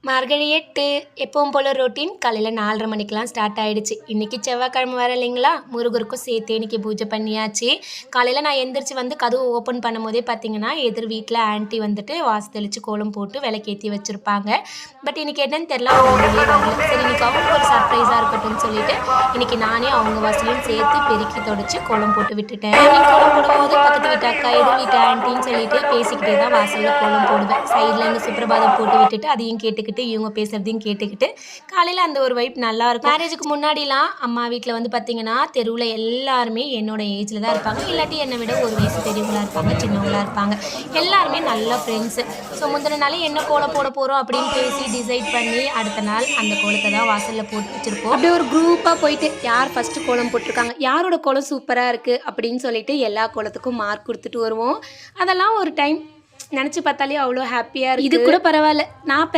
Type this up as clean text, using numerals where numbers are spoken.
மார்கழி 8 எப்பவும் போல ரொட்டீன் காலையில் 4:30 மணிக்கெலாம் ஸ்டார்ட் ஆகிடுச்சு. இன்றைக்கி செவ்வாய்க்கிழமை வேறு இல்லைங்களா, முருகருக்கும் சேர்த்து இன்றைக்கி பூஜை பண்ணியாச்சு. காலையில் நான் எந்திரிச்சு வந்து கதவு ஓப்பன் பண்ணும் போதே பார்த்தீங்கன்னா எதிர் வீட்டில் ஆன்ட்டி வந்துட்டு வாசு தெளித்து கோலம் போட்டு விளக்கேற்றி வச்சுருப்பாங்க. பட் இன்றைக்கி என்னன்னு தெரில, அவங்க வெளியே வரல. சரி இன்றைக்கி அவங்களுக்கு ஒரு சர்ப்ரைஸாக இருக்கட்டும்னு சொல்லிட்டு இன்றைக்கி நானே அவங்க வாசலையும் சேர்த்து பெருக்கி தொடச்சி கோலம் போட்டு விட்டுட்டேன். கோலம் போடும்போது பக்கத்து வீட்டு அக்கா எதிர் வீட்டு ஆன்ட்டின்னு சொல்லிட்டு பேசிக்கிட்டே தான் வாசலில் கோலம் போடுவேன். சைடில் இங்கே சுப்பிரபாதம் போட்டு விட்டுட்டு அதையும் கேட்டுக்கிட்டு இவங்க பேசுறதையும் கேட்டுக்கிட்டு காலையில் அந்த ஒரு வைப் நல்லா இருக்கும். மேரேஜுக்கு முன்னாடிலாம் அம்மா வீட்டில் வந்து பார்த்தீங்கன்னா தெருவில் எல்லாருமே என்னோட ஏஜில் தான் இருப்பாங்க, இல்லாட்டி என்னை விட ஒரு வயசு பெரியவங்களாக இருப்பாங்க, சின்னவங்களாக இருப்பாங்க. எல்லாருமே நல்ல ஃப்ரெண்ட்ஸு. ஸோ முந்தின நாள் என்ன கோலம் போட போகிறோம் அப்படின்னு பேசி டிசைட் பண்ணி அடுத்த நாள் அந்த கோலத்தை தான் வாசலில் போட்டு வச்சுருப்போம். அப்படியே ஒரு குரூப்பாக போயிட்டு யார் ஃபஸ்ட்டு கோலம் போட்டிருக்காங்க, யாரோட கோலம் சூப்பராக இருக்குது அப்படின்னு சொல்லிட்டு எல்லா கோலத்துக்கும் மார்க் கொடுத்துட்டு வருவோம். அதெல்லாம் ஒரு டைம் நினச்சி பார்த்தாலே அவ்வளோ ஹாப்பியாக இருக்குது. இது கூட பரவாயில்ல, நான்